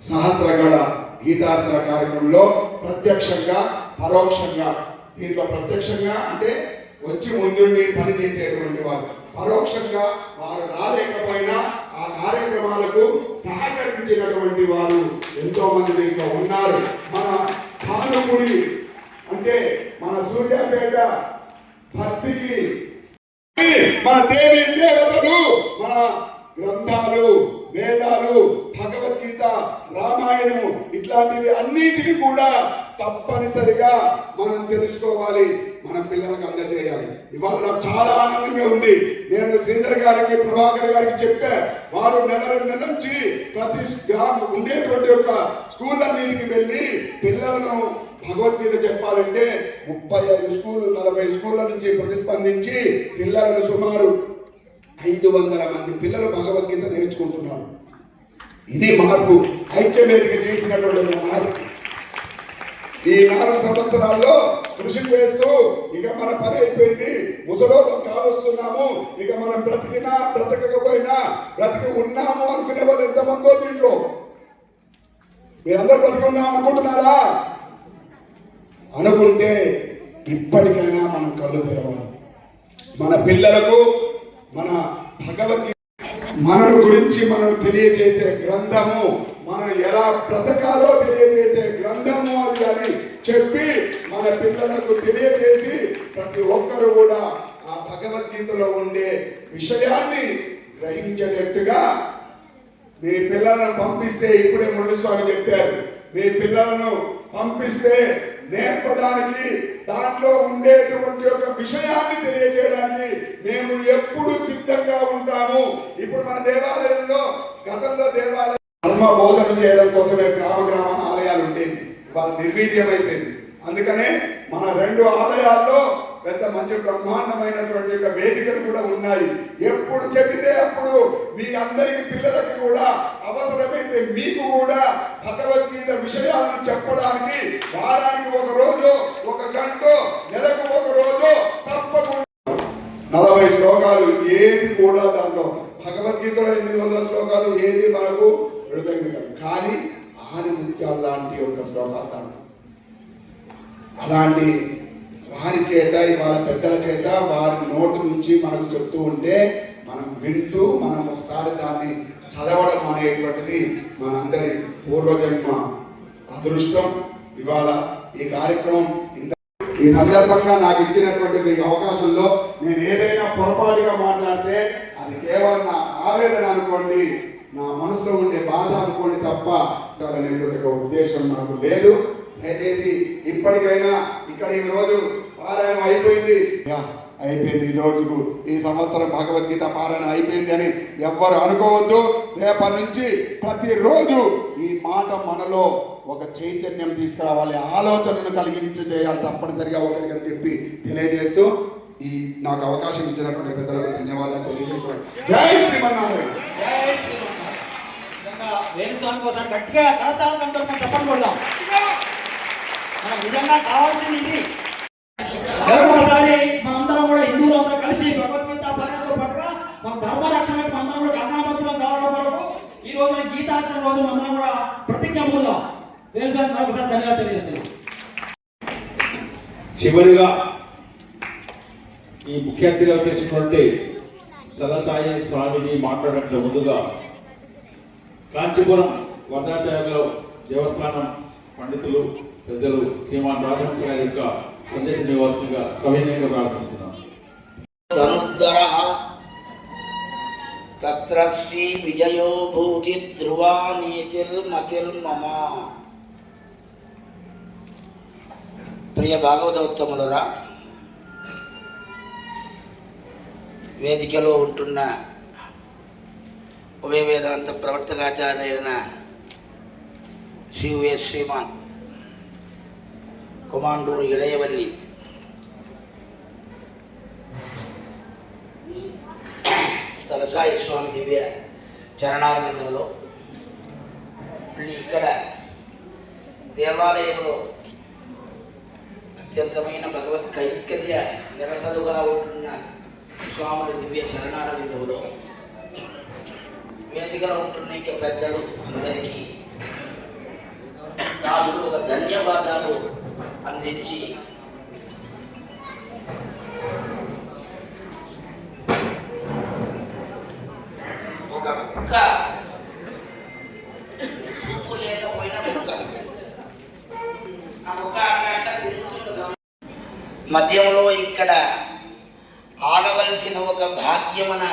సహస్రగణ గీతార్చన కార్యక్రమంలో ప్రత్యక్షంగా పరోక్షంగా, దీంట్లో ప్రత్యక్షంగా అంటే వచ్చి ముందుండి పని చేసేటువంటి వారు, పరోక్షంగా వారు రాలేకపోయినా ఆ కార్యక్రమాలకు సహకరించినటువంటి వారు ఎంతో మంది దీంట్లో ఉన్నారు. మన భానుపురి అంటే మన సూర్యాపేట భక్తికి మన దేవి దేవతలు, మన గ్రంథాలు, వేదాలు, భగవద్గీత, రామాయణము ఇట్లాంటివి అన్నిటిని కూడా తప్పనిసరిగా మనం తెలుసుకోవాలి, మన పిల్లలకు అందజేయాలి. ఇవాళ నాకు చాలా ఆనందంగా ఉంది. నేను శ్రీధర్ గారికి, ప్రభాకర్ గారికి చెప్పా, వారు నెల నుంచి ప్రతి గ్రామం ఉండేటువంటి ఒక స్కూళ్ళన్నిటికి వెళ్ళి పిల్లలను భగవద్గీత చెప్పాలంటే 35 స్కూళ్ళు 40 స్కూళ్ళ నుంచి ప్రతిస్పందించి పిల్లలను సుమారు 500 మంది పిల్లలు భగవద్గీత నేర్చుకుంటున్నారు. ఇది మార్పు, ఐక్యవేదిక చేసినటువంటి మార్పు. ఈ 4 సంవత్సరాల్లో కృషి చేస్తూ ఇక మన పని అయిపోయింది, ముసలోళ్ళం కావస్తున్నాము, ఇక మనం బ్రతికినా బ్రతకకపోయినా బ్రతికి ఉన్నాము అనుకునే వాళ్ళు ఎంతమందో దీంట్లో. మీరందరూ బ్రతికి ఉన్నాం అనుకుంటున్నారా? అనుకుంటే ఇప్పటికైనా మనం కళ్ళు తెరవాలి. మన పిల్లలకు మన భగవద్గీత మనను గురించి మనం తెలియజేసే గ్రంథము, మనం ఎలా బ్రతకాలో తెలియజేసే గ్రంథము అది అని చెప్పి మన పిల్లలకు తెలియజేసి ప్రతి ఒక్కరు కూడా ఆ భగవద్గీతలో ఉండే విషయాన్ని గ్రహించేటట్టుగా మీ పిల్లలను పంపిస్తే, ఇప్పుడే మురళీస్వామి చెప్పారు, మీ పిల్లలను పంపిస్తే నేర్పడానికి, దాంట్లో ఉండేటువంటి ఒక విషయాన్ని తెలియజేయడానికి మేము ఎప్పుడు సిద్ధంగా ఉంటాము. ఇప్పుడు మన దేవాలయంలో గతంలో దేవాలయం ధర్మ బోధన చేయడం కోసమే గ్రామ ఆలయాలు ఉండేవి, వాళ్ళ నిర్వీర్యం అయిపోయింది. అందుకనే మన 2 ఆలయాల్లో పెద్ద మంచి బ్రహ్మాండమైనటువంటి ఒక వేదికలు కూడా ఉన్నాయి. ఎప్పుడు చెబితే అప్పుడు మీ అందరికి పిల్లలకి కూడా అవసరమైతే మీకు కూడా భగవద్గీత విషయాలను చెప్పడానికి వారానికి 1 రోజు, 1 గంట, నెలకు 1 రోజు తప్పకుండా 40 శ్లోకాలు ఏది కూడా దాంట్లో భగవద్గీతలో 800 శ్లోకాలు ఏది మనకు విడుదలైంది కాదు, కానీ ఆదిముత్యాలు లాంటి ఒక శ్లోకాలు దాంట్లో. అలాంటి వారి చేత, వాళ్ళ పెద్దల చేత, వారి నోటి నుంచి మనకు చెప్తూ ఉంటే మనం వింటూ మనం ఒకసారి దాన్ని చదవడం అనేటువంటిది మనందరి పూర్వజన్మ అదృష్టం. ఇవాళ ఈ కార్యక్రమం ఈ సందర్భంగా నాకు ఇచ్చినటువంటి ఈ అవకాశంలో నేను ఏదైనా పొరపాటుగా మాట్లాడితే అది కేవలం నా ఆవేదన అనుకోండి, నా మనసులో ఉండే బాధ అనుకోండి తప్ప అనేటువంటి ఉద్దేశం నాకు లేదు. దయచేసి ఇప్పటికైనా ఇక్కడ ఈ రోజు పారాయణం అయిపోయింది, ఈ రోజుకు ఈ సంవత్సరం భగవద్గీత పారాయణం అయిపోయింది అని ఎవ్వరు అనుకోవద్దు. రేపటి నుంచి ప్రతిరోజు ఈ మాట మనలో ఒక చైతన్యం తీసుకురావాలి, ఆలోచనను చేయాలి తప్పనిసరిగా ఒకరికి అని చెప్పి తెలియజేస్తూ ఈ నాకు అవకాశం ఇచ్చినటువంటి పెద్దలకు ధన్యవాదాలు తెలియజేస్తున్నాను. జై శ్రీమన్నారాయణ. వేణుస్వామి కోసం గట్టిగా కరతాళంతో చెప్పండి కొడదాం. మనకు నిజంగా కావాల్సింది ఇది. ఒకసారి మనందరం కూడా హిందువులు అందరూ కలిసి భగవద్గీత పారాయణతో పాటుగా మన ధర్మ రక్షణకు మనందరం కూడా కర్ణామతులం కావడం వరకు ఈ రోజున గీతార్చన రోజు మనందరం కూడా ప్రతిజ్ఞ పూర్దాం. వేణుస్వామి ఒకసారి ధన్యవాదాలు తెలియజేస్తున్నాం. చివరిగా ఈ ముఖ్య అతిథిగా చేసినటువంటి స్థలసాయి స్వామిజీ మాట్లాడటం ముందుగా కాంచీపురం వరదాచార్యుల దేవస్థానం పండితులు పెద్దలు శ్రీమాన్ రాజహంస గారి యొక్క సందేశ నివాసులుగా సవినయంగా ప్రార్థిస్తున్నాం. తత్ర శ్రీ విజయో భూతి ధ్రువా నీతిర్మతిర్మమ. ప్రియ భాగవతోత్తములరా, వేదికలో ఉంటున్న ఉభయ వేదాంత ప్రవర్తకాచార్యులైన శ్రీమాన్ కొమాండూరు ఇళయవల్లి స్థలసాయి స్వామి దివ్య చరణారవిందంలో మళ్ళీ ఇక్కడ దేవాలయంలో అత్యంతమైన భగవత్ కైంకర్య నిరతలుగా ఉంటున్న స్వాముల దివ్య చరణారవిందములో వేదికలో ఉంటున్న ఇంకా పెద్దలు అందరికీ దాసుడు ఒక ధన్యవాదాలు అందించి ఒక కుక్క చూపు లేకపోయిన కుక్క ఆ కుక్క అట్లా తిరుగుతున్న మధ్యంలో ఇక్కడ ఆడవలసిన ఒక భాగ్యమున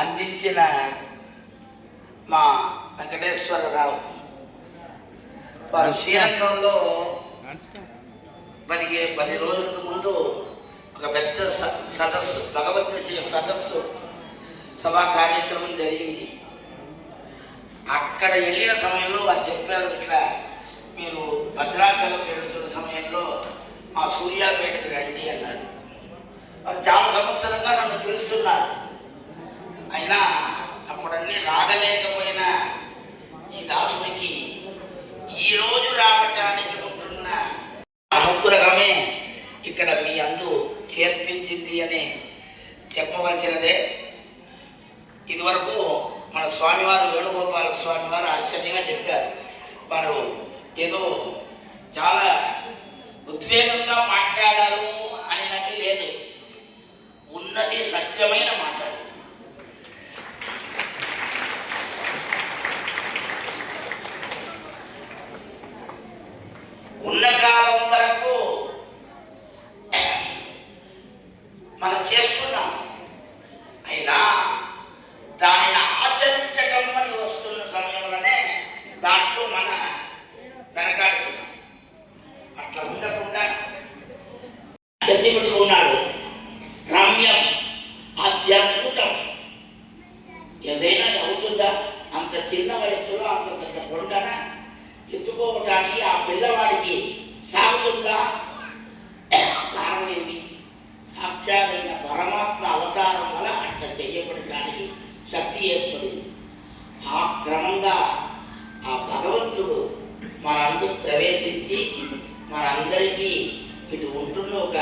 అందించిన మా వెంకటేశ్వరరావు వారు శ్రీరంగంలో మనకి 10 రోజులకు ముందు ఒక పెద్ద సదస్సు భగవద్ విషయ సదస్సు సభా కార్యక్రమం జరిగింది. అక్కడ వెళ్ళిన సమయంలో వారు చెప్పారు, ఇట్లా మీరు భద్రాచలం వెళుతున్న సమయంలో మా సూర్యాపేటకు రండి అన్నారు. వారు చాలా సంవత్సరంగా నన్ను పిలుస్తున్నారు. అయినా అప్పుడన్నీ రాగలేకపోయినా ఈ దాసుడికి ఈరోజు రావటానికి ఉంటున్న అనుగ్రహమే ఇక్కడ మీ అందు చేర్పించింది అని చెప్పవలసినదే. ఇదివరకు మన స్వామివారు వేణుగోపాల స్వామి వారు ఆశ్చర్యంగా చెప్పారు. వారు ఏదో చాలా ఉద్వేగంగా మాట్లాడారు అని నాకు లేదు, ఉన్నది సత్యమైన మాట. ఉన్న కాలం వరకు మనం చేస్తున్నాం, అయినా దానిని ఆచరించటం అని వస్తున్న సమయంలోనే దాంట్లో మన వెనకాడుతున్నాం. అట్లా ఉండకుండా గతిమిడి ఉన్నాడు, రమ్యం, అత్యద్భుతం. ఏదైనా అవుతుందా? అంత చిన్న వయసులో అంత పెద్ద కొండన ఎత్తుకోవటానికి ఆ పిల్లవాడికి సాగుతుందా? కారణం ఏమి? సాక్షాదైన పరమాత్మ అవతారం వల్ల అట్లా చేయబడటానికి శక్తి ఏర్పడింది. ఆ క్రమంగా ఆ భగవంతుడు మనందరూ ప్రవేశించి మనందరికీ ఇటు ఉంటున్న ఒక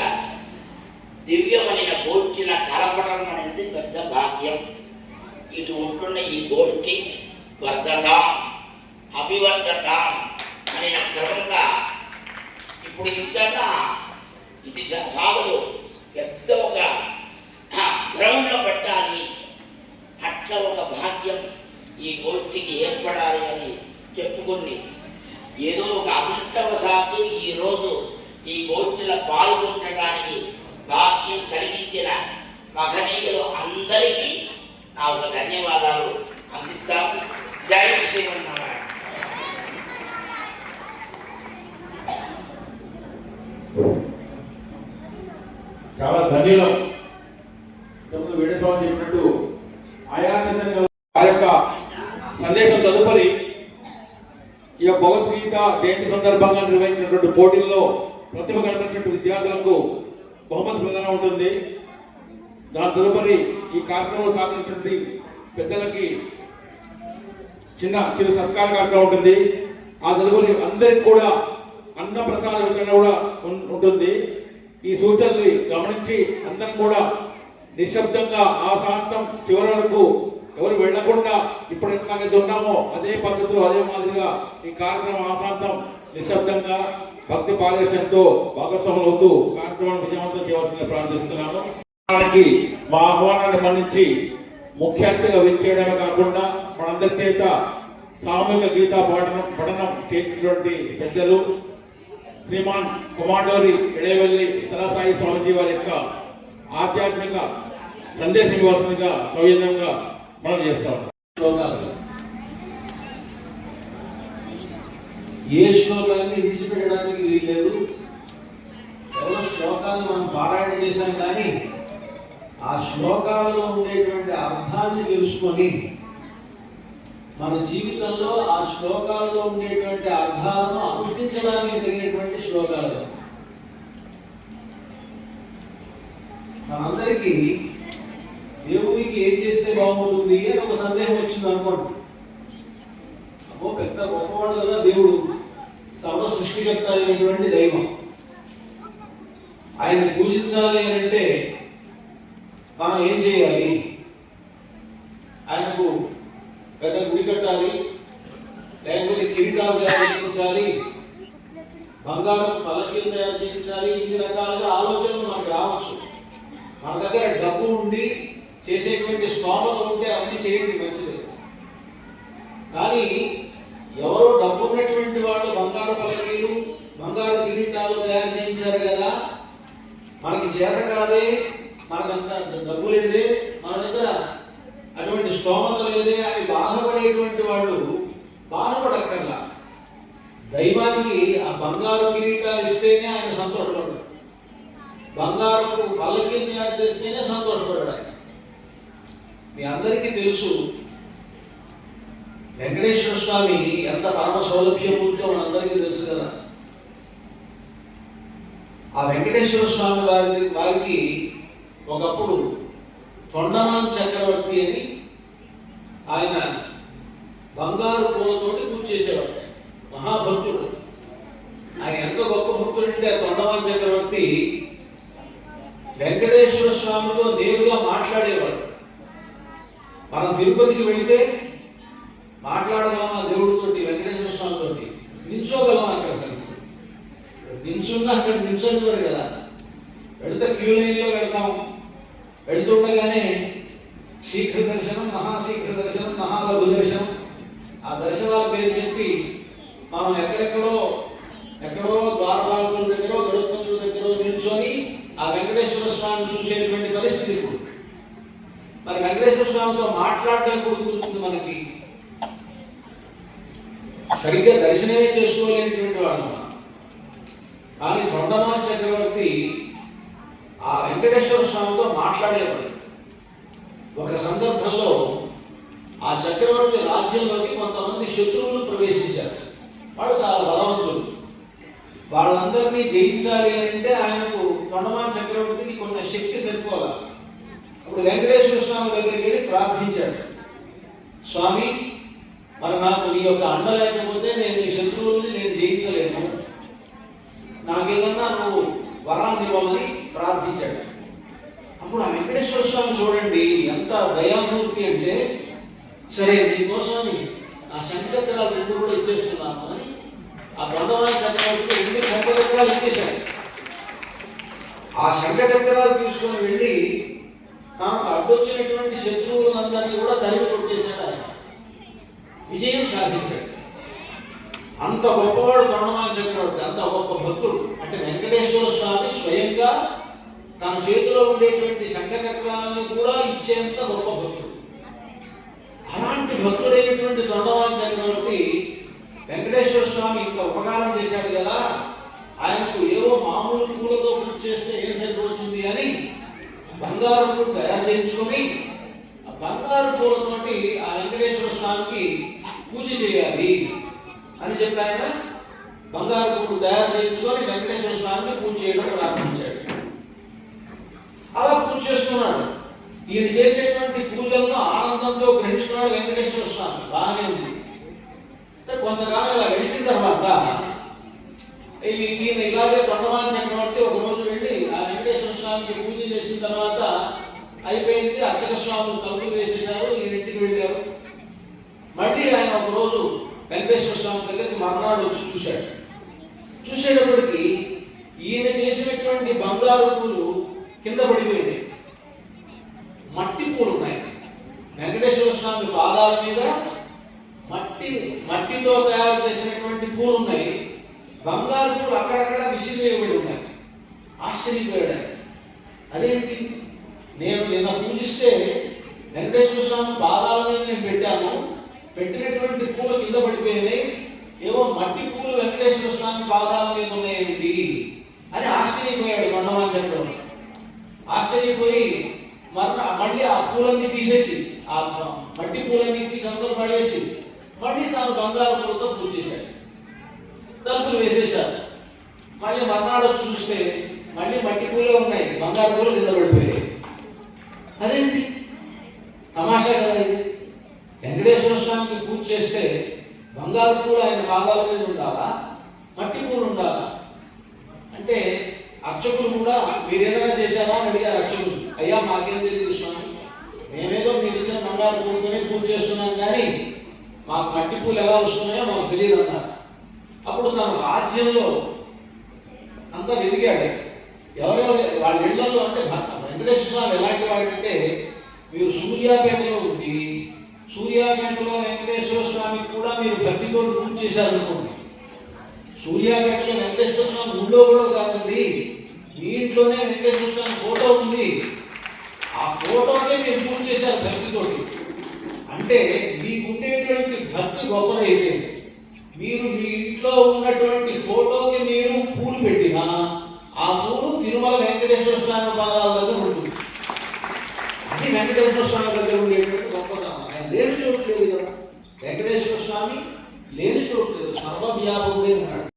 దివ్యమైన గోష్ఠిన కలపడం అనేది పెద్ద భాగ్యం. ఇటు ఉంటున్న ఈ గోష్ఠి వర్ధత అభివర్ధత అనే క్రమంగా ఇప్పుడు ఇంతన్నా ఇది సాగదు, పెద్ద ఒక గ్రౌండ్లో పెట్టాలి. అట్లా ఒక భాగ్యం ఈ గోష్ఠికి ఏర్పడాలి అని చెప్పుకుని ఏదో ఒక అదృష్టవశాత్తు ఈరోజు ఈ గోష్ఠిలో పాల్గొనడానికి భాగ్యం కలిగించిన మహనీయులు అందరికీ నా ఒక ధన్యవాదాలు అందిస్తాము. జై శ్రీమన్నారాయణ. చాలా ధన్యులం. వేణుస్వామి చెప్పినట్టు ఆయాచందంగా వారి యొక్క సందేశం తదుపరి ఈ భగవద్గీత జయంతి సందర్భంగా నిర్వహించినటువంటి పోటీల్లో ప్రతిభ కనబరిచినటువంటి విద్యార్థులకు బహుమతి ప్రదానం ఉంటుంది. దాని తదుపరి ఈ కార్యక్రమంలో సాధించినటువంటి పెద్దలకి చిన్న సత్కార కార్యక్రమం ఉంటుంది. ఆ తదుపరి అందరికి కూడా అన్న ప్రసాద వితరణ కూడా ఉంటుంది. ఈ సూచనలు గమనించి అందరం కూడా నిశ్శబ్దంగా ఆ శాంతం చివరి వరకు ఎవరు వెళ్లకుండా ఇప్పుడు ఎట్లాగైతే ఉన్నామో అదే పద్ధతిలో అదే మాదిరిగా ఈ కార్యక్రమం ఆశాంతం నిశ్శబ్దంగా భక్తి పారవేశంతో భాగస్వాములు అవుతూ కార్యక్రమాన్ని విజయవంతం చేయవలసిందిగా ప్రార్థిస్తున్నాము. మా ఆహ్వానాన్ని మన్నించి ముఖ్య అతిథిగా విచ్చేయడమే కాకుండా మనందరి చేత సామూహిక గీతా పఠనం చేసినటువంటి పెద్దలు శ్రీమాన్ కుమాండోరి ఎడేవల్లి స్థలసాయి స్వామిజీ వారి యొక్క ఆధ్యాత్మిక సందేశం ఇవ్వాల్సిందిగా సౌజన్యంగా మనం చేస్తాం. ఏ శ్లోకాన్ని విడిచిపెట్టడానికి వీల్లేదు. ఎవరో శ్లోకాలు మనం పారాయణ చేశాం కానీ ఆ శ్లోకాలలో ఉండేటువంటి అర్థాన్ని తెలుసుకొని మన జీవితంలో ఆ శ్లోకాలలో ఉండేటువంటి అర్థాలను అనుష్ఠించడానికి తగినటువంటి శ్లోకాలు. మనందరికీ దేవుడికి ఏం చేస్తే బాగుంటుంది అని ఒక సందేహం వచ్చింది అనుకోండి. అబ్బో పెద్ద గొప్పవాడు కదా దేవుడు, సర్వ సృష్టికర్త అయినటువంటి దైవం, ఆయన పూజించాలి అని అంటే మనం ఏం చేయాలి? ఆయనకు పెద్ద గుడి కట్టాలి, లేకపోతే కిరీటాలు తయారు చేయించాలి, బంగారం పల్లకీలు తయారు చేయించాలి, ఇన్ని రకాలుగా ఆలోచనలు మనకు రావచ్చు. మన దగ్గర డబ్బు ఉండి చేసేటువంటి స్తోమత ఉంటే అవన్నీ చేయండి, మంచిది. కానీ ఎవరో డబ్బు ఉన్నటువంటి వాళ్ళు బంగారు పల్లకీలు, బంగారు కిరీటాలు తయారు చేయించారు కదా, మనకి చేత కాదే, మనకంత డబ్బు లేదే, మన దగ్గర అటువంటి స్తోమత లేదే అని బాధపడేటువంటి వాళ్ళు బాధపడక్కర్లా. దైవానికి ఆ బంగారు కిరీటాలు ఇస్తేనే ఆయన సంతోషపడ్డాడు, బంగారు పల్లకీలు తయారు చేస్తేనే సంతోషపడ్డాడు ఆయన. మీ అందరికీ తెలుసు వెంకటేశ్వర స్వామి ఎంత పరమ సౌలభ్యమూర్తితో మనందరికీ తెలుసు కదా. ఆ వెంకటేశ్వర స్వామి వారికి ఒకప్పుడు తొండమాన్ చక్రవర్తి అని ఆయన బంగారు పూలతోటి పూజ చేసేవాడు, మహాభక్తుడు. ఆయన ఎంత గొప్ప భక్తుడు అంటే ఆ తొండమాన్ చక్రవర్తి వెంకటేశ్వర స్వామితో నేరుగా మాట్లాడేవాడు. మనం తిరుపతికి వెళితే మాట్లాడగలమా దేవుడితోటి, వెంకటేశ్వర స్వామితో నిల్చోగలమా? అక్కడ నిల్చున్నా అక్కడ నిల్చోరు కదా, వెళితే క్యూ లైన్లో వెళ్తాం. వెళుతుండగానే శీఘ్ర దర్శనం, మహాశీఘ్ర దర్శనం, మహాలఘు దర్శనం, ఆ దర్శనాల పేరు చెప్పి మనం ఎక్కడెక్కడో ద్వారపాలకుల దగ్గర, గరుత్మంతుల దగ్గర నిల్చొని ఆ వెంకటేశ్వర స్వామిని చూసేటువంటి పరిస్థితి ఇప్పుడు. మరి వెంకటేశ్వర స్వామితో మాట్లాడడం కూడా కుదురుతుంది మనకి. సరిగ్గా దర్శనమే చేసుకోలేనటువంటి వాడు. కానీ తొండమాన్ చక్రవర్తి ఆ వెంకటేశ్వర స్వామితో మాట్లాడేవాడు. ఒక సందర్భంలో ఆ చక్రవర్తి రాజ్యంలోకి కొంతమంది శత్రువులు ప్రవేశించారు. వాడు చాలా బలవంతుడు. వాళ్ళందరినీ జయించాలి అంటే ఆయనకు తొండమాన్ చక్రవర్తికి కొంత శక్తి సరిపోవాలి. అప్పుడు వెంకటేశ్వర స్వామి దగ్గరికి వెళ్ళి ప్రార్థించాడు, స్వామి మరి నాకు నీ యొక్క అండ లేకపోతే నేను ఈ శత్రువుల్ని నేను జయించలేను, నాకేదన్నా నువ్వు వరాన్ని ఇవ్వమని ప్రార్థించాడు. అప్పుడు ఆ వెంకటేశ్వర స్వామి చూడండి ఎంత దయామూర్తి అంటే, సరే నీకోసం ఆ శంఖచక్రాలు రెండు కూడా ఇచ్చేస్తున్నాను అని ఆ తొండమాన్ చక్రవర్తికి 2 శంఖచక్రాలు ఇచ్చేశాడు. ఆ శంఖచక్రాలు తీసుకొని వెళ్ళి తనకు అడ్డొచ్చినటువంటి శత్రువులందరినీ కూడా తరిమి కొట్టేశాడు. ఆయన విజయం సాధించాడు. అంత గొప్పవాడు తొండమాన్ చక్రవర్తి, అంత గొప్ప భక్తుడు. అంటే వెంకటేశ్వర స్వామి స్వయంగా తన చేతిలో ఉండేటువంటి శంఖచక్రాలను కూడా ఇచ్చేంత గొప్ప భక్తుడు. అలాంటి భక్తుడైనటువంటి తొండమాన్ చక్రవర్తి వెంకటేశ్వర స్వామి ఇంత ఉపకారం చేశాడు కదా, ఆయనకు ఏవో మామూలు పూలతో పూజ చేస్తే ఏం సరిపోతుంది అని బంగారు పూలు తయారు చేయించుకొని ఆ బంగారు పూలతోటి ఆ వెంకటేశ్వర స్వామికి పూజ చేయాలి అని చెప్పి ఆయన బంగారు పూలు తయారు చేయించుకొని వెంకటేశ్వర స్వామికి పూజ చేయడం ప్రారంభించాడు. అలా పూజ చేస్తున్నాడు. ఈయన చేసేటువంటి పూజలను ఆనందంతో గ్రహిస్తున్నాడు వెంకటేశ్వర స్వామి. బాగానే ఉంది. కొంతకాలం ఇలా గడిచిన తర్వాత ఈయన ఇలాగే తొండమాన్ చక్రవర్తి ఒక రోజు వెళ్ళి ఆ వెంకటేశ్వర స్వామికి పూజ చేసిన తర్వాత అయిపోయింది, అర్చక స్వాములు తలుపులు వేసేశారు, ఈయన ఇంటికి వెళ్ళారు. మళ్ళీ ఆయన ఒక రోజు వెంకటేశ్వర స్వామి దగ్గరికి మర్నాడు వచ్చి చూశాడు. చూసేటప్పటికి ఈయన చేసినటువంటి బంగారు పూలు కింద పడిపోయింది, మట్టి పూలు ఉన్నాయి. వెంకటేశ్వర స్వామి పాదాల మీద మట్టితో తయారు చేసినటువంటి పూలు ఉన్నాయి, బంగారు పూలు అక్కడక్కడ విసిరివేయబడి ఉన్నాయి. ఆశ్చర్యపోయాడు. అదేంటి, నేను నిన్న పూజిస్తే వెంకటేశ్వర స్వామి పాదాల మీద నేను పెట్టాను, పెట్టినటువంటి పూలు కింద పడిపోయినాయి, ఏవో మట్టి పూలు వెంకటేశ్వర స్వామి పాదాల మీద ఉన్నాయేంటి అని ఆశ్చర్యపోయాడు తొండమాన్ చక్రవర్తి. ఆశ్చర్యపోయి మళ్ళీ ఆ పూలన్నీ తీసేసి, ఆ మట్టి పూలన్నీ తీసి అందరూ పడేసి మళ్ళీ తాను బంగారు పూలతో పూజ చేశాడు. తలుపులు వేసేశారు. మళ్ళీ మర్నాడు చూస్తే మళ్ళీ మట్టి పూలే ఉన్నాయి, బంగారు పూలు కింద పడిపోయాయి. అదేంటి తమాషా కదా ఇది. వెంకటేశ్వర స్వామికి పూజ చేస్తే బంగారు పూలు ఆయన పాదాల మీద ఉండాలా, మట్టి పూలు ఉండాలా? అంటే అర్చకులు కూడా మీరు ఏదైనా చేశారా అని అడిగారు అర్చకులు. అయ్యా మాకేం తెలియదు స్వామి, మేమేదో మీరు ఇచ్చిన బంగారు పూలతోనే పూజ చేస్తున్నాం కానీ మాకు మట్టి పూలు ఎలా వస్తున్నాయో మాకు తెలియదు అన్నారు. అప్పుడు తన రాజ్యంలో అంతా వెతికాడు. ఎవరెవరు వాళ్ళ ఇళ్లలో అంటే వెంకటేశ్వర స్వామి ఎలాంటి వాడంటే, మీరు సూర్యాపేటలో ఉండి సూర్యాపేటలో వెంకటేశ్వర స్వామికి కూడా మీరు భక్తితో పూజ చేశారనుకోండి, సూర్యాపేటలో వెంకటేశ్వర స్వామి గుళ్ళో కూడా కాదండి, మీ ఇంట్లోనే వెంకటేశ్వర స్వామి ఫోటో ఉంది, ఆ ఫోటోకే మీరు పూజ చేశారు భక్తితోటి. అంటే మీకు ఉండేటువంటి భక్తి గొప్పదైతే మీరు మీ ఇంట్లో ఉన్నటువంటి ఫోటోకి మీరు పూలు పెట్టినా ఆ పూలు తిరుమల వెంకటేశ్వర స్వామి పాదాల దగ్గర ఉంటుంది. అది వెంకటేశ్వర స్వామి దగ్గర ఉండేటువంటి గొప్పతనం. ఆయన లేని చోటు లేదు కదా, వెంకటేశ్వర స్వామి లేని చోటు లేదు, సర్వవ్యాపకుడే ఉన్నాడు.